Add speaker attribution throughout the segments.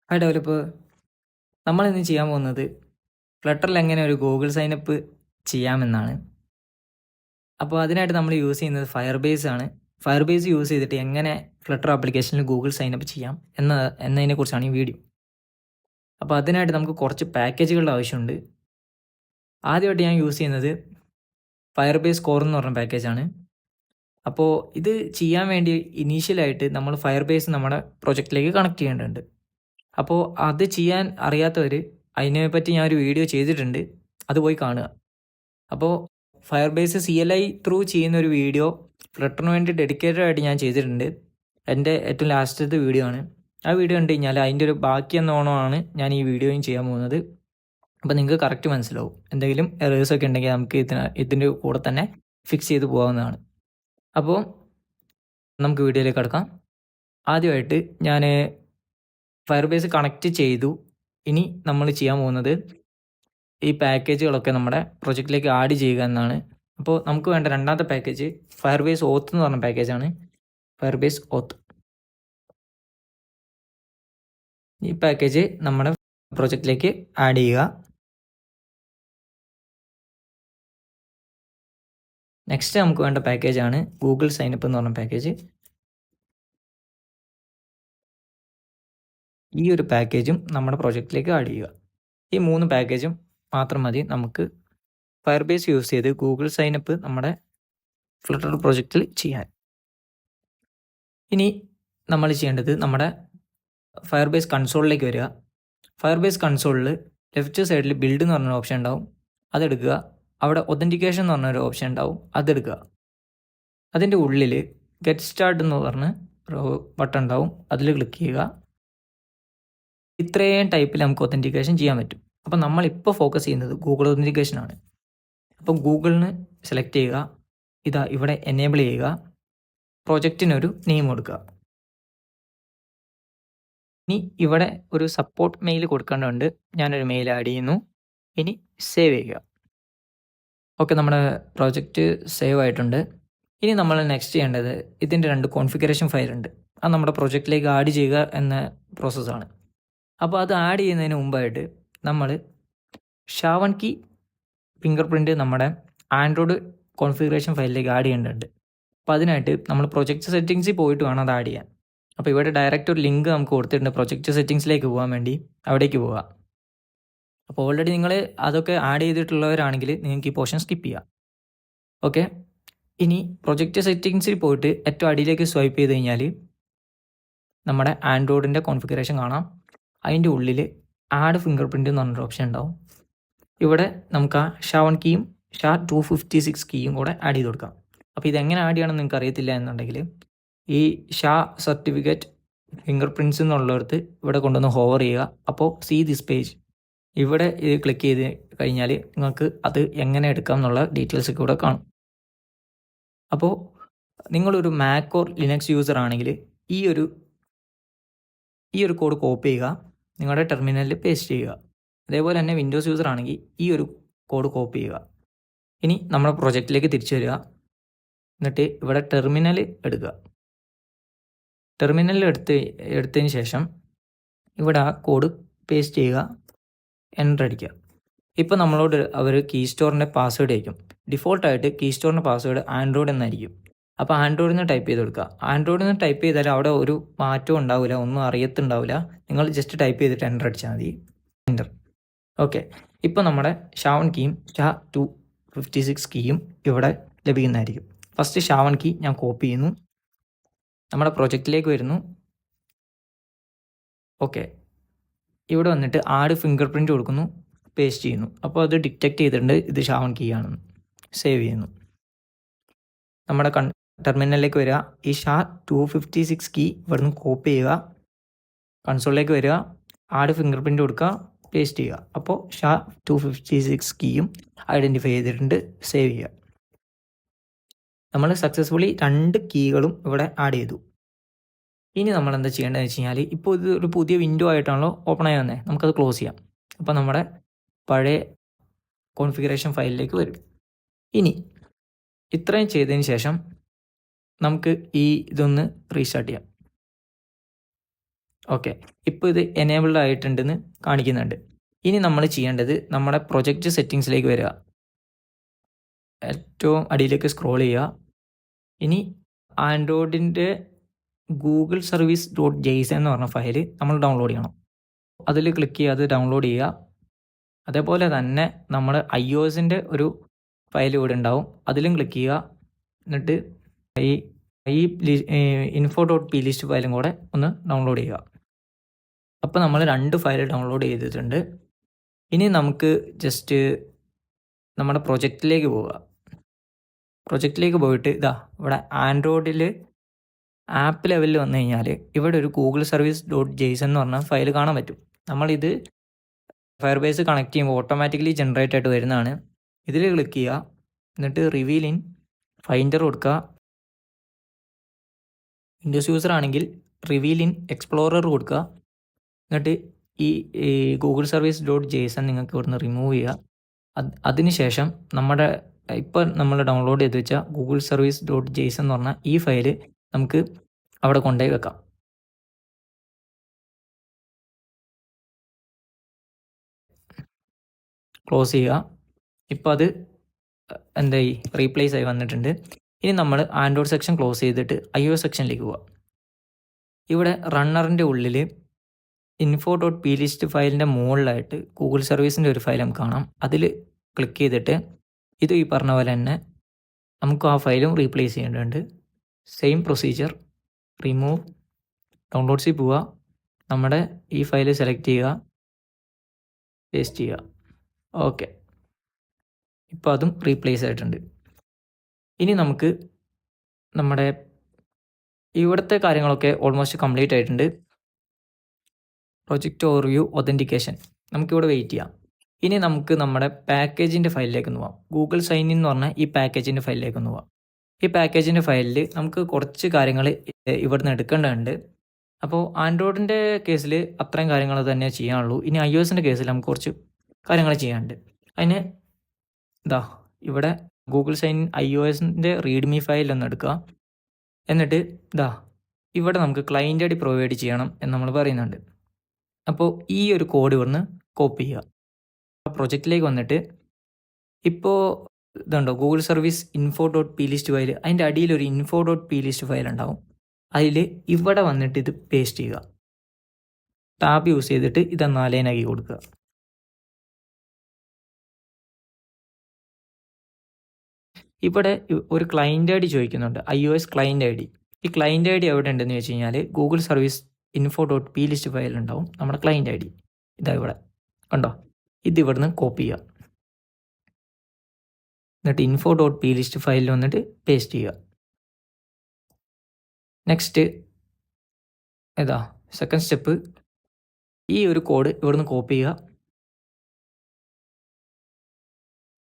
Speaker 1: Hi developer, നമ്മളിന്ന് ചെയ്യാൻ പോകുന്നത് ഫ്ലട്ടറിൽ എങ്ങനെ ഒരു ഗൂഗിൾ സൈനപ്പ് ചെയ്യാമെന്നാണ്. അപ്പോൾ അതിനായിട്ട് നമ്മൾ യൂസ് ചെയ്യുന്നത് ഫയർബേസ് ആണ്. ഫയർബേസ് യൂസ് ചെയ്തിട്ട് എങ്ങനെ ഫ്ലട്ടർ ആപ്ലിക്കേഷനിൽ ഗൂഗിൾ സൈനപ്പ് ചെയ്യാം എന്നതിനെക്കുറിച്ചാണ് ഈ വീഡിയോ. അപ്പോൾ അതിനായിട്ട് നമുക്ക് കുറച്ച് പാക്കേജുകളുടെ ആവശ്യമുണ്ട്. ആദ്യമായിട്ട് ഞാൻ യൂസ് ചെയ്യുന്നത് ഫയർബേസ് കോർ എന്ന് പറഞ്ഞ പാക്കേജാണ്. അപ്പോൾ ഇത് ചെയ്യാൻ വേണ്ടി ഇനീഷ്യലായിട്ട് നമ്മൾ ഫയർബേസ് നമ്മുടെ പ്രൊജക്റ്റിലേക്ക് കണക്ട് ചെയ്യേണ്ടതുണ്ട്. അപ്പോൾ അത് ചെയ്യാൻ അറിയാത്തവർ അതിനെപ്പറ്റി ഞാനൊരു വീഡിയോ ചെയ്തിട്ടുണ്ട്, അത് പോയി കാണുക. അപ്പോൾ ഫയർബേസ് CLI ത്രൂ ചെയ്യുന്ന ഒരു വീഡിയോ ഫ്ലട്ടറിന് വേണ്ടി ഡെഡിക്കേറ്റഡ് ആയിട്ട് ഞാൻ ചെയ്തിട്ടുണ്ട്. എൻ്റെ ഏറ്റവും ലാസ്റ്റത്തെ വീഡിയോ ആണ്. ആ വീഡിയോ കണ്ടു കഴിഞ്ഞാൽ അതിൻ്റെ ഒരു ബാക്കി എന്നോണമാണ് ഞാൻ ഈ വീഡിയോയും ചെയ്യാൻ പോകുന്നത്. അപ്പോൾ നിങ്ങൾക്ക് കറക്റ്റ് മനസ്സിലാവും. എന്തെങ്കിലും എറേഴ്സൊക്കെ ഉണ്ടെങ്കിൽ നമുക്ക് ഇതിൻ്റെ കൂടെ തന്നെ ഫിക്സ് ചെയ്ത് പോകാവുന്നതാണ്. അപ്പോൾ നമുക്ക് വീഡിയോയിലേക്ക് കടക്കാം. ആദ്യമായിട്ട് ഞാൻ ഫയർബേസ് കണക്റ്റ് ചെയ്തു. ഇനി നമ്മൾ ചെയ്യാൻ പോകുന്നത് ഈ പാക്കേജുകളൊക്കെ നമ്മുടെ പ്രൊജക്റ്റിലേക്ക് ആഡ് ചെയ്യുക എന്നാണ്. അപ്പോൾ നമുക്ക് വേണ്ട രണ്ടാമത്തെ പാക്കേജ് ഫയർബേസ് ഓത്ത് എന്ന് പറഞ്ഞ പാക്കേജാണ്. ഫയർബേസ് ഓത്ത് ഈ പാക്കേജ് നമ്മുടെ പ്രൊജക്റ്റിലേക്ക് ആഡ് ചെയ്യുക. നെക്സ്റ്റ് നമുക്ക് വേണ്ട പാക്കേജാണ് ഗൂഗിൾ സൈനപ്പ് എന്ന് പറഞ്ഞ പാക്കേജ്. ഈ ഒരു പാക്കേജും നമ്മുടെ പ്രൊജക്റ്റിലേക്ക് ആഡ് ചെയ്യുക. ഈ 3 പാക്കേജും മാത്രം മതി നമുക്ക് ഫയർബേസ് യൂസ് ചെയ്ത് ഗൂഗിൾ സൈനപ്പ് നമ്മുടെ ഫ്ലട്ടർ പ്രൊജക്റ്റിൽ ചെയ്യാൻ. ഇനി നമ്മൾ ചെയ്യേണ്ടത് നമ്മുടെ ഫയർബേസ് കൺസോളിലേക്ക് വരിക. ഫയർബേസ് കൺസോളിൽ ലെഫ്റ്റ് സൈഡിൽ ബിൽഡ് എന്ന് പറഞ്ഞൊരു ഓപ്ഷൻ ഉണ്ടാവും, അതെടുക്കുക. അവിടെ ഒതൻറ്റിക്കേഷൻ എന്ന് പറഞ്ഞൊരു ഓപ്ഷൻ ഉണ്ടാവും, അതെടുക്കുക. അതിൻ്റെ ഉള്ളിൽ ഗെറ്റ് സ്റ്റാർട്ട് എന്ന് പറഞ്ഞ് ഒരു ബട്ടൺ ഉണ്ടാവും, അതിൽ ക്ലിക്ക് ചെയ്യുക. ഇത്രയും ടൈപ്പിൽ നമുക്ക് ഒതൻറ്റിക്കേഷൻ ചെയ്യാൻ പറ്റും. അപ്പോൾ നമ്മളിപ്പോൾ ഫോക്കസ് ചെയ്യുന്നത് ഗൂഗിൾ ഒതൻറ്റിക്കേഷനാണ്. അപ്പോൾ ഗൂഗിളിന് സെലക്ട് ചെയ്യുക, ഇതാ ഇവിടെ എനേബിൾ ചെയ്യുക, പ്രൊജക്റ്റിനൊരു നെയിം കൊടുക്കുക. ഇനി ഇവിടെ ഒരു സപ്പോർട്ട് മെയിൽ കൊടുക്കേണ്ടതുണ്ട്, ഞാനൊരു മെയിൽ ആഡ് ചെയ്യുന്നു. ഇനി സേവ് ചെയ്യുക. ഓക്കെ, നമ്മുടെ പ്രോജക്റ്റ് സേവ് ആയിട്ടുണ്ട്. ഇനി നമ്മൾ നെക്സ്റ്റ് ചെയ്യേണ്ടത് ഇതിൻ്റെ 2 കോൺഫിഗറേഷൻ ഫയലുണ്ട്, അത് നമ്മുടെ പ്രൊജക്റ്റിലേക്ക് ആഡ് ചെയ്യുക എന്ന പ്രോസസ്സാണ്. അപ്പോൾ അത് ആഡ് ചെയ്യുന്നതിന് മുമ്പായിട്ട് നമ്മൾ ഷാവൺ കീ ഫിംഗർ പ്രിൻറ്റ് നമ്മുടെ ആൻഡ്രോയിഡ് കോൺഫിഗറേഷൻ ഫയലിലേക്ക് ആഡ് ചെയ്യേണ്ടതുണ്ട്. അപ്പോൾ അതിനായിട്ട് നമ്മൾ പ്രൊജക്റ്റ് സെറ്റിങ്സിൽ പോയിട്ട് വേണം അത് ആഡ് ചെയ്യാൻ. അപ്പോൾ ഇവിടെ ഡയറക്റ്റ് ഒരു ലിങ്ക് നമുക്ക് കൊടുത്തിട്ടുണ്ട് പ്രൊജക്റ്റ് സെറ്റിങ്സിലേക്ക് പോകാൻ വേണ്ടി, അവിടേക്ക് പോവുക. അപ്പോൾ ഓൾറെഡി നിങ്ങൾ അതൊക്കെ ആഡ് ചെയ്തിട്ടുള്ളവരാണെങ്കിൽ നിങ്ങൾക്ക് ഈ പോർഷൻ സ്കിപ്പ് ചെയ്യാം. ഓക്കെ, ഇനി പ്രൊജക്റ്റ് സെറ്റിങ്സിൽ പോയിട്ട് ഏറ്റവും അടിയിലേക്ക് സ്വൈപ്പ് ചെയ്ത് കഴിഞ്ഞാൽ നമ്മുടെ ആൻഡ്രോയിഡിൻ്റെ കോൺഫിഗറേഷൻ കാണാം. അതിൻ്റെ ഉള്ളിൽ ആഡ് ഫിംഗർ പ്രിൻറ്റ് എന്ന് പറഞ്ഞൊരു ഓപ്ഷൻ ഉണ്ടാവും. ഇവിടെ നമുക്ക് ആ ഷാവൺ കീയും SHA-256 കീയും കൂടെ ആഡ് ചെയ്ത് കൊടുക്കാം. അപ്പോൾ ഇതെങ്ങനെ ആഡ് ചെയ്യണമെന്ന് നിങ്ങൾക്ക് അറിയത്തില്ല എന്നുണ്ടെങ്കിൽ ഈ SHA സർട്ടിഫിക്കറ്റ് ഫിംഗർ പ്രിൻറ്റ്സ് എന്നുള്ളിടത്ത് ഇവിടെ കൊണ്ടുവന്ന് ഹോവർ ചെയ്യുക. അപ്പോൾ സീ ദിസ് പേജ്, ഇവിടെ ഇത് ക്ലിക്ക് ചെയ്ത് കഴിഞ്ഞാൽ നിങ്ങൾക്ക് അത് എങ്ങനെ എടുക്കാം എന്നുള്ള ഡീറ്റെയിൽസ് ഒക്കെ ഇവിടെ കാണും. അപ്പോൾ നിങ്ങളൊരു മാക് ഓർ ലിനക്സ് യൂസർ ആണെങ്കിൽ ഈ ഒരു കോഡ് കോപ്പി ചെയ്യുക, നിങ്ങളുടെ ടെർമിനലിൽ പേസ്റ്റ് ചെയ്യുക. അതേപോലെ തന്നെ വിൻഡോസ് യൂസർ ആണെങ്കിൽ ഈ ഒരു കോഡ് കോപ്പി ചെയ്യുക. ഇനി നമ്മുടെ പ്രൊജക്റ്റിലേക്ക് തിരിച്ചു വരിക. എന്നിട്ട് ഇവിടെ ടെർമിനൽ എടുക്കുക. ടെർമിനലിൽ എടുത്തതിന് ശേഷം ഇവിടെ ആ കോഡ് പേസ്റ്റ് ചെയ്യുക, എൻ്റർ അടിക്കുക. ഇപ്പോൾ നമ്മളോട് അവർ കീ സ്റ്റോറിൻ്റെ പാസ്വേഡ് ആയിരിക്കും. ഡിഫോൾട്ടായിട്ട് കീ സ്റ്റോറിൻ്റെ പാസ്വേഡ് ആൻഡ്രോയിഡ് എന്നായിരിക്കും. അപ്പോൾ ആൻഡ്രോയിഡിൽ നിന്ന് ടൈപ്പ് ചെയ്ത് കൊടുക്കുക. ആൻഡ്രോയിഡിൽ നിന്ന് ടൈപ്പ് ചെയ്താൽ അവിടെ ഒരു മാറ്റവും ഉണ്ടാവില്ല, ഒന്നും അറിയത്തുണ്ടാവില്ല. നിങ്ങൾ ജസ്റ്റ് ടൈപ്പ് ചെയ്തിട്ട് എൻ്റർ അടിച്ചാൽ മതി. എൻ്റർ. ഓക്കെ, ഇപ്പോൾ നമ്മുടെ ഷാവൺ കീയും SHA-256 കീയും ഇവിടെ ലഭിക്കുന്നതായിരിക്കും. ഫസ്റ്റ് ഷാവൺ കീ ഞാൻ കോപ്പി ചെയ്യുന്നു, നമ്മുടെ പ്രൊജക്റ്റിലേക്ക് വരുന്നു. ഓക്കെ, ഇവിടെ വന്നിട്ട് ആഡ് ഫിംഗർ പ്രിൻറ്റ് കൊടുക്കുന്നു, പേസ്റ്റ് ചെയ്യുന്നു. അപ്പോൾ അത് ഡിറ്റക്റ്റ് ചെയ്തിട്ടുണ്ട് ഇത് ഷാവൺ കീ ആണെന്ന്. സേവ് ചെയ്യുന്നു. നമ്മുടെ ടെർമിനലിലേക്ക് വരിക. ഈ SHA-256 കീ ഇവിടുന്ന് കോപ്പി ചെയ്യുക, കൺസോളിലേക്ക് വരിക, ആഡ് ഫിംഗർ പ്രിൻറ്റ് കൊടുക്കുക, പേസ്റ്റ് ചെയ്യുക. അപ്പോൾ SHA-256 കീയും ഐഡൻറ്റിഫൈ ചെയ്തിട്ടുണ്ട്. സേവ് ചെയ്യുക. നമ്മൾ സക്സസ്ഫുള്ളി 2 കീകളും ഇവിടെ ആഡ് ചെയ്തു. ഇനി നമ്മൾ എന്താ ചെയ്യേണ്ടതെന്ന് വെച്ച് കഴിഞ്ഞാൽ, ഇപ്പോൾ ഇത് ഒരു പുതിയ വിൻഡോ ആയിട്ടാണല്ലോ ഓപ്പൺ ആയി വന്നത്, നമുക്കത് ക്ലോസ് ചെയ്യാം. അപ്പോൾ നമ്മുടെ പഴയ കോൺഫിഗറേഷൻ ഫയലിലേക്ക് വരും. ഇനി ഇത്രയും ചെയ്തതിന് ശേഷം നമുക്ക് ഇതൊന്ന് റീസ്റ്റാർട്ട് ചെയ്യാം. ഓക്കെ, ഇപ്പോൾ ഇത് എനേബിൾഡ് ആയിട്ടുണ്ടെന്ന് കാണിക്കുന്നുണ്ട്. ഇനി നമ്മൾ ചെയ്യേണ്ടത് നമ്മുടെ പ്രൊജക്റ്റ് സെറ്റിങ്സിലേക്ക് വരിക. ഏറ്റവും അടിയിലേക്ക് സ്ക്രോൾ ചെയ്യുക. ഇനി ആൻഡ്രോയിഡിൻ്റെ ഗൂഗിൾ സർവീസ് .json എന്ന് പറഞ്ഞ ഫയൽ നമ്മൾ ഡൗൺലോഡ് ചെയ്യണം. അതിൽ ക്ലിക്ക് ചെയ്യുക, അത് ഡൗൺലോഡ് ചെയ്യുക. അതേപോലെ തന്നെ നമ്മൾ iOSൻ്റെ ഒരു ഫയൽ ഇവിടെ ഉണ്ടാവും, അതിലും ക്ലിക്ക് ചെയ്യുക. എന്നിട്ട് ഈ info.plist ഫയലും കൂടെ ഒന്ന് ഡൗൺലോഡ് ചെയ്യുക. അപ്പോൾ നമ്മൾ 2 ഫയൽ ഡൗൺലോഡ് ചെയ്തിട്ടുണ്ട്. ഇനി നമുക്ക് ജസ്റ്റ് നമ്മുടെ പ്രൊജക്റ്റിലേക്ക് പോവുക. പ്രൊജക്റ്റിലേക്ക് പോയിട്ട് ഇവിടെ ആൻഡ്രോയിഡിൽ ആപ്പ് ലെവലിൽ വന്നു കഴിഞ്ഞാൽ ഇവിടെ ഒരു ഗൂഗിൾ സർവീസ് .json എന്ന് പറഞ്ഞ ഫയൽ കാണാൻ പറ്റും. നമ്മളിത് ഫയർബേസ് കണക്ട് ചെയ്യുമ്പോൾ ഓട്ടോമാറ്റിക്കലി ജനറേറ്റ് ആയിട്ട് വരുന്നതാണ്. ഇതിൽ ക്ലിക്ക് ചെയ്യുക. എന്നിട്ട് റിവീൽ ഇൻ ഫൈൻഡർ കൊടുക്കുക. വിൻഡോസ് യൂസർ ആണെങ്കിൽ റിവീൽ ഇൻ എക്സ്പ്ലോറർ കൊടുക്കുക. എന്നിട്ട് ഈ ഗൂഗിൾ സർവീസ് .json നിങ്ങൾക്ക് ഇവിടുന്ന് റിമൂവ് ചെയ്യുക. അതിനുശേഷം ഇപ്പോൾ നമ്മൾ ഡൗൺലോഡ് ചെയ്ത് വെച്ച ഗൂഗിൾ സർവീസ് .json എന്ന് പറഞ്ഞ ഈ ഫയൽ നമുക്ക് അവിടെ കൊണ്ടുപോയി വെക്കാം. ക്ലോസ് ചെയ്യുക. ഇപ്പോൾ അത് എന്തായി, റീപ്ലേസ് ആയി വന്നിട്ടുണ്ട്. ഇനി നമ്മൾ ആൻഡ്രോയിഡ് സെക്ഷൻ ക്ലോസ് ചെയ്തിട്ട് iOS സെക്ഷനിലേക്ക് പോവുക. ഇവിടെ റണ്ണറിൻ്റെ ഉള്ളിൽ info.plist ഫയലിൻ്റെ മുകളിലായിട്ട് ഗൂഗിൾ സർവീസിൻ്റെ ഒരു ഫയൽ നമുക്ക് കാണാം. അതിൽ ക്ലിക്ക് ചെയ്തിട്ട് ഇത് ഈ പറഞ്ഞ പോലെ തന്നെ നമുക്ക് ആ ഫയലും റീപ്ലേസ് ചെയ്യേണ്ടതുണ്ട്. സെയിം പ്രൊസീജിയർ, റിമൂവ്, ഡൗൺലോഡ്സിൽ പോവുക, നമ്മുടെ ഈ ഫയൽ സെലക്ട് ചെയ്യുക, പേസ്റ്റ് ചെയ്യുക. ഓക്കെ, ഇപ്പോൾ അതും റീപ്ലേസ് ആയിട്ടുണ്ട്. ഇനി നമുക്ക് നമ്മുടെ ഇവിടുത്തെ കാര്യങ്ങളൊക്കെ ഓൾമോസ്റ്റ് കംപ്ലീറ്റ് ആയിട്ടുണ്ട്. പ്രൊജക്റ്റ് ഓവർവ്യൂ, ഒതൻറ്റിക്കേഷൻ നമുക്കിവിടെ വെയിറ്റ് ചെയ്യാം. ഇനി നമുക്ക് നമ്മുടെ പാക്കേജിൻ്റെ ഫയലിലേക്ക് ഒന്ന് പോകാം. ഗൂഗിൾ സൈൻ ഇൻ എന്ന് പറഞ്ഞാൽ ഈ പാക്കേജിൻ്റെ ഫയലിലേക്ക് ഒന്ന് പോകാം. ഈ പാക്കേജിൻ്റെ ഫയലിൽ നമുക്ക് കുറച്ച് കാര്യങ്ങൾ ഇവിടുന്ന് എടുക്കേണ്ടതുണ്ട്. അപ്പോൾ ആൻഡ്രോയിഡിൻ്റെ കേസിൽ അത്രയും കാര്യങ്ങൾ തന്നെ ചെയ്യാനുള്ളൂ. ഇനി iOSൻ്റെ കേസിൽ നമുക്ക് കുറച്ച് കാര്യങ്ങൾ ചെയ്യാനുണ്ട്. അതിന് ഇവിടെ Google sign in iOSൻ്റെ readme file ഒന്ന് എടുക്കുക. എന്നിട്ട് ഇവിടെ നമുക്ക് ക്ലയൻറ്റ് ഐ ഡി പ്രൊവൈഡ് ചെയ്യണം എന്ന് നമ്മൾ പറയുന്നുണ്ട്. അപ്പോൾ ഈ ഒരു കോഡ് ഇവിടുന്ന് കോപ്പി ചെയ്യുക. പ്രൊജക്റ്റിലേക്ക് വന്നിട്ട് ഇപ്പോൾ ഇതുണ്ടോ ഗൂഗിൾ സർവീസ് info.plist ഫയൽ, അതിൻ്റെ അടിയിൽ ഒരു info.plist ഫയൽ ഉണ്ടാവും. അതിൽ ഇവിടെ വന്നിട്ട് ഇത് പേസ്റ്റ് ചെയ്യുക. ടാബ് യൂസ് ചെയ്തിട്ട് ഇത് 4 ലൈനാക്കി കൊടുക്കുക. ഇവിടെ ഒരു ക്ലയൻറ്റ് ഐ ഡി ചോദിക്കുന്നുണ്ട്, iOS ക്ലയൻറ്റ് ഐ ഡി. ഈ ക്ലയൻറ്റ് ഐ ഡി എവിടെ ഉണ്ടെന്ന് വെച്ച് കഴിഞ്ഞാൽ ഗൂഗിൾ സർവീസ് info.plist ഫയൽ ഉണ്ടാവും നമ്മുടെ ക്ലയൻറ്റ് ഐ ഡി. ഇവിടെ കണ്ടോ, ഇത് ഇവിടുന്ന് കോപ്പി ചെയ്യുക. എന്നിട്ട് info.plist ഫയലിൽ വന്നിട്ട് പേസ്റ്റ് ചെയ്യുക. നെക്സ്റ്റ് സെക്കൻഡ് സ്റ്റെപ്പ്, ഈ ഒരു കോഡ് ഇവിടുന്ന് കോപ്പി ചെയ്യുക.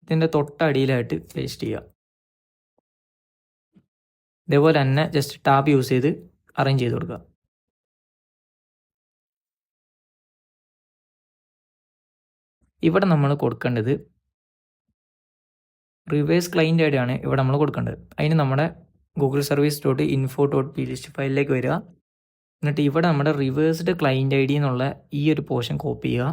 Speaker 1: ഇതിൻ്റെ തൊട്ടടിയിലായിട്ട് പേസ്റ്റ് ചെയ്യുക. ഇതേപോലെ തന്നെ ജസ്റ്റ് ടാബ് യൂസ് ചെയ്ത് അറേഞ്ച് ചെയ്ത് കൊടുക്കുക. ഇവിടെ നമ്മൾ കൊടുക്കേണ്ടത് റിവേഴ്സ് ക്ലയൻറ്റ് ഐ ഡി ആണ് ഇവിടെ നമ്മൾ കൊടുക്കേണ്ടത്. അതിന് നമ്മുടെ ഗൂഗിൾ സർവീസ് .info.plist ഫയലിലേക്ക് വരിക. എന്നിട്ട് ഇവിടെ നമ്മുടെ റിവേഴ്സ്ഡ് ക്ലയൻറ്റ് ഐ ഡി എന്നുള്ള ഈ ഒരു പോർഷൻ കോപ്പി ചെയ്യുക.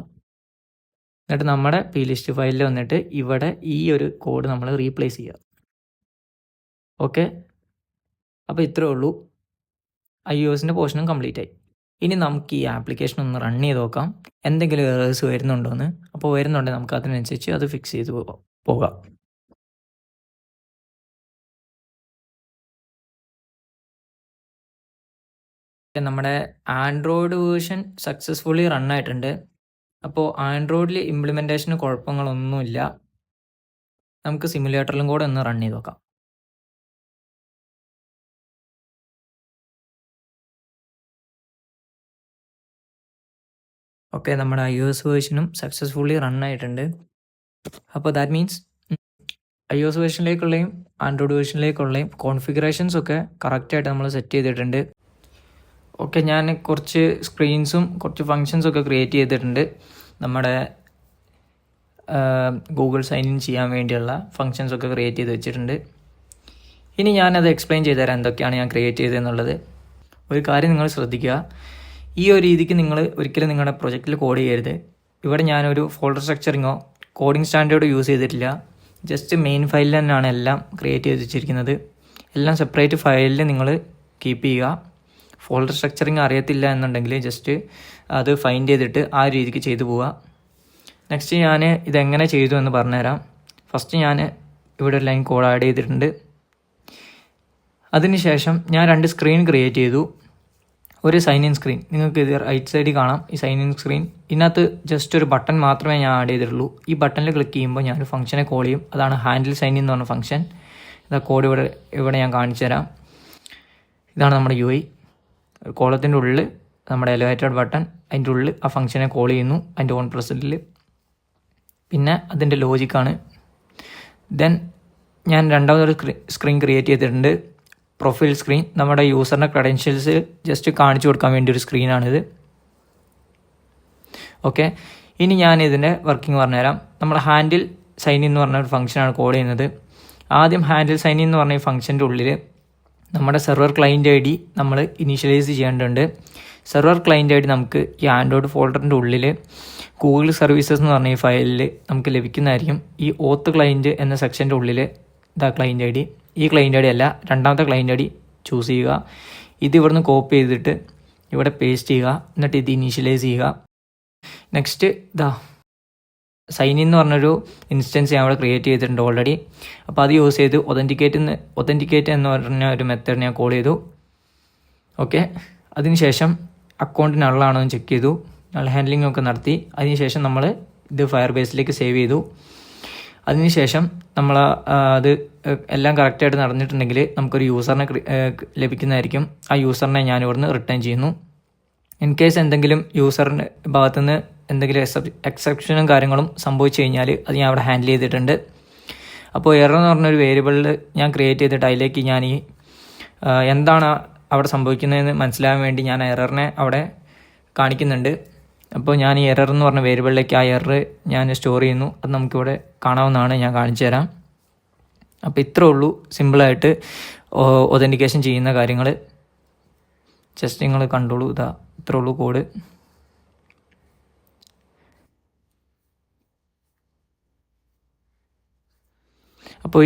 Speaker 1: എന്നിട്ട് നമ്മുടെ plist ഫയലിൽ വന്നിട്ട് ഇവിടെ ഈ ഒരു കോഡ് നമ്മൾ റീപ്ലേസ് ചെയ്യുക. ഓക്കെ, അപ്പോൾ ഇത്രയേ ഉള്ളൂ. iOSൻ്റെ പോർഷനും കംപ്ലീറ്റ് ആയി. ഇനി നമുക്ക് ഈ ആപ്ലിക്കേഷൻ ഒന്ന് റൺ ചെയ്ത് നോക്കാം, എന്തെങ്കിലും എറേഴ്സ് വരുന്നുണ്ടോ എന്ന്. അപ്പോൾ വരുന്നുണ്ടെങ്കിൽ നമുക്ക് അതിനനുസരിച്ച് അത് ഫിക്സ് ചെയ്ത് പോകാം. നമ്മുടെ ആൻഡ്രോയിഡ് വേർഷൻ സക്സസ്ഫുള്ളി റൺ ആയിട്ടുണ്ട്. അപ്പോൾ ആൻഡ്രോയിഡിൽ ഇംപ്ലിമെൻറ്റേഷന് കുഴപ്പങ്ങളൊന്നുമില്ല. നമുക്ക് സിമുലേറ്ററിലും കൂടെ ഒന്ന് റൺ ചെയ്ത് നോക്കാം. ഓക്കെ, നമ്മുടെ iOS വേർഷനും സക്സസ്ഫുള്ളി റൺ ആയിട്ടുണ്ട്. അപ്പോൾ ദാറ്റ് മീൻസ് iOS വേർഷനിലേക്കുള്ളയും ആൻഡ്രോയിഡ് വേർഷനിലേക്കുള്ളയും കോൺഫിഗറേഷൻസ് ഒക്കെ കറക്റ്റായിട്ട് നമ്മൾ സെറ്റ് ചെയ്തിട്ടുണ്ട്. ഓക്കെ, ഞാൻ കുറച്ച് സ്ക്രീൻസും കുറച്ച് ഫങ്ഷൻസും ഒക്കെ ക്രിയേറ്റ് ചെയ്തിട്ടുണ്ട്. നമ്മുടെ ഗൂഗിൾ സൈൻ ഇൻ ചെയ്യാൻ വേണ്ടിയുള്ള ഫങ്ഷൻസൊക്കെ ക്രിയേറ്റ് ചെയ്ത് വെച്ചിട്ടുണ്ട്. ഇനി ഞാനത് എക്സ്പ്ലെയിൻ ചെയ്തുതരാം എന്തൊക്കെയാണ് ഞാൻ ക്രിയേറ്റ് ചെയ്തതെന്നുള്ളത്. ഒരു കാര്യം നിങ്ങൾ ശ്രദ്ധിക്കുക, ഈ ഒരു രീതിക്ക് നിങ്ങൾ ഒരിക്കലും നിങ്ങളുടെ പ്രൊജക്റ്റിൽ കോഡ് ചെയ്യരുത്. ഇവിടെ ഞാനൊരു ഫോൾഡർ സ്ട്രക്ചറിങ്ങോ കോഡിംഗ് സ്റ്റാൻഡേർഡോ യൂസ് ചെയ്തിട്ടില്ല. ജസ്റ്റ് മെയിൻ ഫയലിൽ തന്നെയാണ് എല്ലാം ക്രിയേറ്റ് ചെയ്ത് വെച്ചിരിക്കുന്നത്. എല്ലാം സെപ്പറേറ്റ് ഫയലിൽ നിങ്ങൾ കീപ്പ് ചെയ്യുക. ഫോൾഡർ സ്ട്രക്ചറിങ് അറിയത്തില്ല എന്നുണ്ടെങ്കിൽ ജസ്റ്റ് അത് ഫൈൻഡ് ചെയ്തിട്ട് ആ രീതിക്ക് ചെയ്തു പോവുക. നെക്സ്റ്റ് ഞാൻ ഇതെങ്ങനെ ചെയ്തു എന്ന് പറഞ്ഞുതരാം. ഫസ്റ്റ് ഞാൻ ഇവിടെ ഒരു ലൈൻ കോഡ് ആഡ് ചെയ്തിട്ടുണ്ട്. അതിനുശേഷം ഞാൻ 2 സ്ക്രീൻ ക്രിയേറ്റ് ചെയ്തു. ഒരു സൈൻ ഇൻ സ്ക്രീൻ, നിങ്ങൾക്ക് ഇത് റൈറ്റ് സൈഡിൽ കാണാം ഈ സൈൻ ഇൻ സ്ക്രീൻ. ഇതിനകത്ത് ജസ്റ്റ് ഒരു ബട്ടൺ മാത്രമേ ഞാൻ ആഡ് ചെയ്തിട്ടുള്ളൂ. ഈ ബട്ടണിൽ ക്ലിക്ക് ചെയ്യുമ്പോൾ ഞാനൊരു ഫംഗ്ഷനെ കോൾ ചെയ്യും. അതാണ് ഹാൻഡിൽ സൈൻ ഇൻ എന്ന് പറഞ്ഞ ഫംഗ്ഷൻ. ഇതാ കോഡ് ഇവിടെ ഞാൻ കാണിച്ചു തരാം. ഇതാണ് നമ്മുടെ UI. കോളത്തിൻ്റെ ഉള്ളിൽ നമ്മുടെ എലിവേറ്റഡ് ബട്ടൺ, അതിൻ്റെ ഉള്ളിൽ ആ ഫംഗ്ഷനെ കോൾ ചെയ്യുന്നു അതിൻ്റെ ഓൺ പ്രൊസീഡിൽ. പിന്നെ അതിൻ്റെ ലോജിക്കാണ്. ദെൻ ഞാൻ രണ്ടാമതൊരു സ്ക്രീൻ ക്രിയേറ്റ് ചെയ്തിട്ടുണ്ട്, പ്രൊഫൈൽ സ്ക്രീൻ. നമ്മുടെ യൂസറിൻ്റെ ക്രെഡൻഷ്യൽസ് ജസ്റ്റ് കാണിച്ചു കൊടുക്കാൻ വേണ്ടി ഒരു സ്ക്രീനാണിത്. ഓക്കെ, ഇനി ഞാൻ ഇതിൻ്റെ വർക്കിംഗ് പറഞ്ഞുതരാം. നമ്മൾ ഹാൻഡിൽ സൈൻ ഇൻ എന്ന് പറഞ്ഞ ഒരു ഫംഗ്ഷനാണ് കോൾ ചെയ്യുന്നത്. ആദ്യം ഹാൻഡിൽ സൈൻ ഇൻ എന്ന് പറഞ്ഞ ഈ ഫംഗ്ഷൻ്റെ ഉള്ളിൽ നമ്മുടെ സെർവർ ക്ലയൻറ്റ് ID നമ്മൾ ഇനീഷ്യലൈസ് ചെയ്യേണ്ടതുണ്ട്. സെർവർ ക്ലയൻറ്റ് ID നമുക്ക് ഈ ആൻഡ്രോയിഡ് ഫോൾഡറിൻ്റെ ഉള്ളിൽ ഗൂഗിൾ സർവീസസ് എന്ന് പറഞ്ഞ ഈ ഫയലിൽ നമുക്ക് ലഭിക്കുന്നതായിരിക്കും. ഈ ഓത്ത് ക്ലയൻറ്റ് എന്ന സെക്ഷൻ്റെ ഉള്ളിൽ ഇതാ ക്ലയൻറ്റ് ID. ഈ ക്ലയൻറ്റ് ID അല്ല, രണ്ടാമത്തെ ക്ലയൻറ്റ് ID ചൂസ് ചെയ്യുക. ഇത് ഇവിടുന്ന് കോപ്പി ചെയ്തിട്ട് ഇവിടെ പേസ്റ്റ് ചെയ്യുക. എന്നിട്ട് ഇത് ഇനീഷ്യലൈസ് ചെയ്യുക. നെക്സ്റ്റ് ഇതാ സൈൻ ഇൻ എന്ന് പറഞ്ഞൊരു ഇൻസ്റ്റൻസ് ഞാൻ ഇവിടെ ക്രിയേറ്റ് ചെയ്തിട്ടുണ്ട് ഓൾറെഡി. അപ്പോൾ അത് യൂസ് ചെയ്ത് ഒതൻറ്റിക്കേറ്റ് എന്ന് പറഞ്ഞ ഒരു മെത്തേഡ് ഞാൻ കോൾ ചെയ്തു. ഓക്കെ, അതിനുശേഷം അക്കൗണ്ട് നള്ളാണോ എന്ന് ചെക്ക് ചെയ്തു, നൾ ഹാൻഡ്ലിംഗ് ഒക്കെ നടത്തി. അതിനുശേഷം നമ്മൾ ഇത് ഫയർ ബേസിലേക്ക് സേവ് ചെയ്തു. അതിനുശേഷം നമ്മൾ അത് എല്ലാം കറക്റ്റായിട്ട് നടന്നിട്ടുണ്ടെങ്കിൽ നമുക്കൊരു യൂസറിനെ ലഭിക്കുന്നതായിരിക്കും. ആ യൂസറിനെ ഞാൻ ഇവിടുന്ന് റിട്ടേൺ ചെയ്യുന്നു. ഇൻ കേസ് എന്തെങ്കിലും യൂസറിൻ്റെ ഭാഗത്തുനിന്ന് എന്തെങ്കിലും എക്സെപ്ഷനും കാര്യങ്ങളും സംഭവിച്ചു കഴിഞ്ഞാൽ അത് ഞാൻ അവിടെ ഹാൻഡിൽ ചെയ്തിട്ടുണ്ട്. അപ്പോൾ എറർ എന്ന് പറഞ്ഞൊരു വേരിയബിളിൽ ഞാൻ ക്രിയേറ്റ് ചെയ്തിട്ട് അതിലേക്ക് ഞാൻ ഈ എന്താണ് അവിടെ സംഭവിക്കുന്നതെന്ന് മനസ്സിലാകാൻ വേണ്ടി ഞാൻ എററിനെ അവിടെ കാണിക്കുന്നുണ്ട്. അപ്പോൾ ഞാൻ ഈ എറർ എന്ന് പറഞ്ഞ വേരിയബിളിലേക്ക് ആ എറർ ഞാൻ സ്റ്റോർ ചെയ്യുന്നു. അത് നമുക്കിവിടെ കാണാവുന്നതാണ്, ഞാൻ കാണിച്ചു തരാം. അപ്പോൾ ഇത്രേ ഉള്ളൂ സിമ്പിളായിട്ട് ഒതൻറ്റിക്കേഷൻ ചെയ്യുന്ന കാര്യങ്ങൾ. ജസ്റ്റ് നിങ്ങൾ കണ്ടോളൂ. ഇതാ ഇത്രേ ഉള്ളൂ കോഡ്. അപ്പോൾ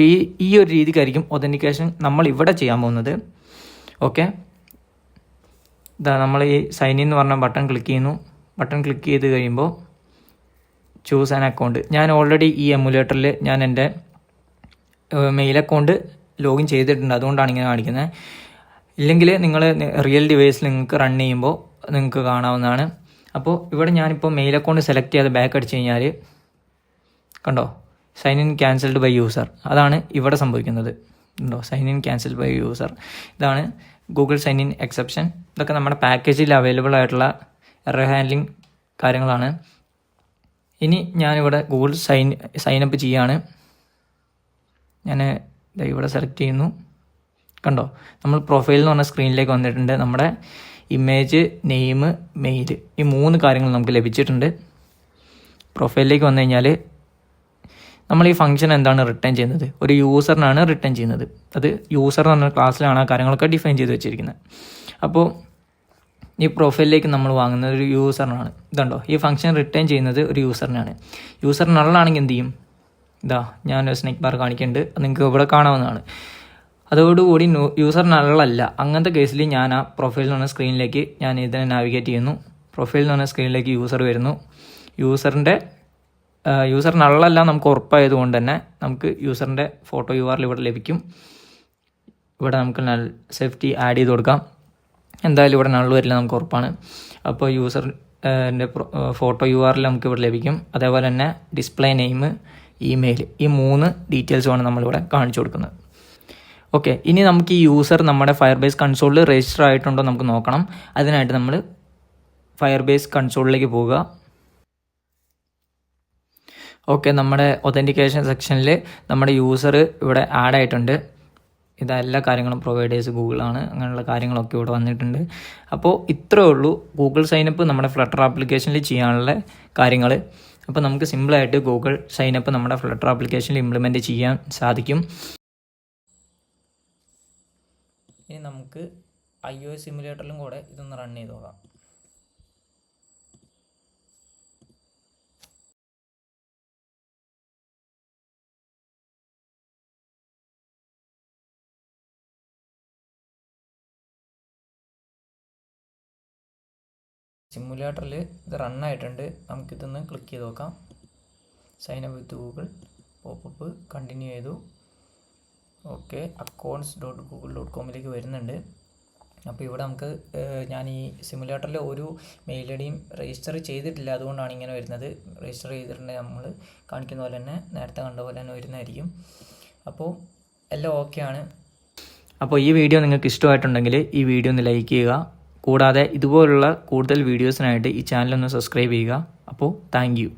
Speaker 1: ഈ ഒരു രീതിക്കായിരിക്കും ഒതൻറ്റിക്കേഷൻ നമ്മൾ ഇവിടെ ചെയ്യാൻ പോകുന്നത്. ഓക്കെ, ഇതാ നമ്മൾ ഈ സൈൻ ഇൻ എന്ന് പറഞ്ഞ ബട്ടൺ ക്ലിക്ക് ചെയ്യുന്നു. ബട്ടൺ ക്ലിക്ക് ചെയ്ത് കഴിയുമ്പോൾ ചൂസ് ആൻ അക്കൗണ്ട്. ഞാൻ ഓൾറെഡി ഈ എമുലേറ്ററിൽ ഞാൻ എൻ്റെ മെയിൽ അക്കൗണ്ട് ലോഗിൻ ചെയ്തിട്ടുണ്ട്, അതുകൊണ്ടാണ് ഇങ്ങനെ കാണിക്കുന്നത്. ഇല്ലെങ്കിൽ നിങ്ങൾ റിയൽ ഡിവൈസിൽ നിങ്ങൾക്ക് റൺ ചെയ്യുമ്പോൾ നിങ്ങൾക്ക് കാണാവുന്നതാണ്. അപ്പോൾ ഇവിടെ ഞാനിപ്പോൾ മെയിൽ അക്കൗണ്ട് സെലക്ട് ചെയ്ത് ബാക്ക് അടിച്ച് കഴിഞ്ഞാൽ കണ്ടോ, sign in cancelled by user. അതാണ് ഇവിടെ സംഭവിക്കുന്നത്. ഉണ്ടോ, sign in cancelled by user. ഇതാണ് ഗൂഗിൾ സൈൻ ഇൻ എക്സെപ്ഷൻ. ഇതൊക്കെ നമ്മുടെ പാക്കേജിൽ അവൈലബിൾ ആയിട്ടുള്ള എറർ ഹാൻഡ്ലിംഗ് കാര്യങ്ങളാണ്. ഇനി ഞാനിവിടെ ഗൂഗിൾ സൈനപ്പ് ചെയ്യാണ്. ഞാൻ ഇവിടെ സെലക്ട് ചെയ്യുന്നു. കണ്ടോ, നമ്മൾ പ്രൊഫൈൽ എന്ന് പറഞ്ഞ സ്ക്രീനിലേക്ക് വന്നിട്ടുണ്ട്. നമ്മുടെ ഇമേജ്, നെയിം, മെയിൽ, ഈ 3 കാര്യങ്ങൾ നമുക്ക് ലഭിച്ചിട്ടുണ്ട്. പ്രൊഫൈലിലേക്ക് വന്നു കഴിഞ്ഞാൽ നമ്മൾ ഈ ഫംഗ്ഷൻ എന്താണ് റിട്ടേൺ ചെയ്യുന്നത്, ഒരു യൂസറിനാണ് റിട്ടേൺ ചെയ്യുന്നത്. അത് യൂസർ എന്ന് പറഞ്ഞ ക്ലാസ്സിലാണ് ആ കാര്യങ്ങളൊക്കെ ഡിഫൈൻ ചെയ്ത് വെച്ചിരിക്കുന്നത്. അപ്പോൾ ഈ പ്രൊഫൈലിലേക്ക് നമ്മൾ വാങ്ങുന്നത് ഒരു യൂസറിനാണ്. ഇതുണ്ടോ, ഈ ഫംഗ്ഷൻ റിട്ടേൺ ചെയ്യുന്നത് ഒരു യൂസറിനാണ്. യൂസർ നള്ളാണെങ്കിൽ എന്ത് ചെയ്യും, ഇതാ ഞാനൊരു സ്നേക്ക് ബാർ കാണിക്കുന്നുണ്ട്, അത് നിങ്ങൾക്ക് ഇവിടെ കാണാവുന്നതാണ്. അതോടുകൂടി യൂസർ നള്ളല്ല. അങ്ങനത്തെ കേസിൽ ഞാൻ ആ പ്രൊഫൈൽ എന്ന് പറഞ്ഞ സ്ക്രീനിലേക്ക് ഞാൻ ഇതിനെ നാവിഗേറ്റ് ചെയ്യുന്നു. പ്രൊഫൈൽ എന്ന് പറഞ്ഞ സ്ക്രീനിലേക്ക് യൂസർ വരുന്നു. യൂസർ നള്ളല്ല നമുക്ക് ഉറപ്പായതുകൊണ്ട് തന്നെ നമുക്ക് യൂസറിൻ്റെ ഫോട്ടോ URL ഇവിടെ ലഭിക്കും. ഇവിടെ നമുക്ക് സേഫ്റ്റി ആഡ് ചെയ്ത് കൊടുക്കാം. എന്തായാലും ഇവിടെ നള്ളു വരില്ല, നമുക്ക് ഉറപ്പാണ്. അപ്പോൾ യൂസറിൻ്റെ ഫോട്ടോ URL നമുക്ക് ഇവിടെ ലഭിക്കും. അതേപോലെ തന്നെ ഡിസ്പ്ലേ നെയിം, ഇമെയിൽ, ഈ 3 ഡീറ്റെയിൽസുമാണ് നമ്മളിവിടെ കാണിച്ചു കൊടുക്കുന്നത്. ഓക്കെ, ഇനി നമുക്ക് ഈ യൂസർ നമ്മുടെ ഫയർബേസ് കൺസോളിൽ രജിസ്റ്റർ ആയിട്ടുണ്ടോ നമുക്ക് നോക്കണം. അതിനായിട്ട് നമ്മൾ ഫയർബേസ് കൺസോളിലേക്ക് പോവുക. ഓക്കെ, നമ്മുടെ ഒതൻറ്റിക്കേഷൻ സെക്ഷനിൽ നമ്മുടെ യൂസർ ഇവിടെ ആഡ് ആയിട്ടുണ്ട്. ഇതെല്ലാ കാര്യങ്ങളും പ്രൊവൈഡേഴ്സ് ഗൂഗിളാണ്, അങ്ങനെയുള്ള കാര്യങ്ങളൊക്കെ ഇവിടെ വന്നിട്ടുണ്ട്. അപ്പോൾ ഇത്രയേ ഉള്ളൂ ഗൂഗിൾ സൈനപ്പ് നമ്മുടെ ഫ്ലട്ടർ ആപ്ലിക്കേഷനിൽ ചെയ്യാനുള്ള കാര്യങ്ങൾ. അപ്പോൾ നമുക്ക് സിമ്പിളായിട്ട് ഗൂഗിൾ സൈനപ്പ് നമ്മുടെ ഫ്ലട്ടർ ആപ്ലിക്കേഷനിൽ ഇംപ്ലിമെൻറ്റ് ചെയ്യാൻ സാധിക്കും. ഇനി നമുക്ക് iOS സിമുലേറ്ററിലും കൂടെ ഇതൊന്ന് റൺ ചെയ്ത് നോക്കാം. സിമുലേറ്ററിൽ ഇത് റണ്ണായിട്ടുണ്ട്. നമുക്കിതൊന്ന് ക്ലിക്ക് ചെയ്ത് നോക്കാം. Sign up with Google popup continue ചെയ്തു. ഓക്കെ, accounts.google.com വരുന്നുണ്ട്. അപ്പോൾ ഇവിടെ നമുക്ക് ഞാൻ ഈ സിമുലേറ്ററിൽ ഒരു മെയിൽ ഐ ഡിയും രജിസ്റ്റർ ചെയ്തിട്ടില്ല, അതുകൊണ്ടാണ് ഇങ്ങനെ വരുന്നത്. രജിസ്റ്റർ ചെയ്തിട്ടുണ്ടെങ്കിൽ നമ്മൾ കാണിക്കുന്ന പോലെ തന്നെ, നേരത്തെ കണ്ട പോലെ തന്നെ വരുന്നതായിരിക്കും. അപ്പോൾ എല്ലാം ഓക്കെയാണ്. അപ്പോൾ ഈ വീഡിയോ നിങ്ങൾക്ക് ഇഷ്ടമായിട്ടുണ്ടെങ്കിൽ ഈ വീഡിയോ ഒന്ന് ലൈക്ക് ചെയ്യുക. കൂടാതെ ഇതുപോലുള്ള കൂടുതൽ വീഡിയോസിനായിട്ട് ഈ ചാനലൊന്ന് സബ്സ്ക്രൈബ് ചെയ്യുക. അപ്പോൾ താങ്ക് യു.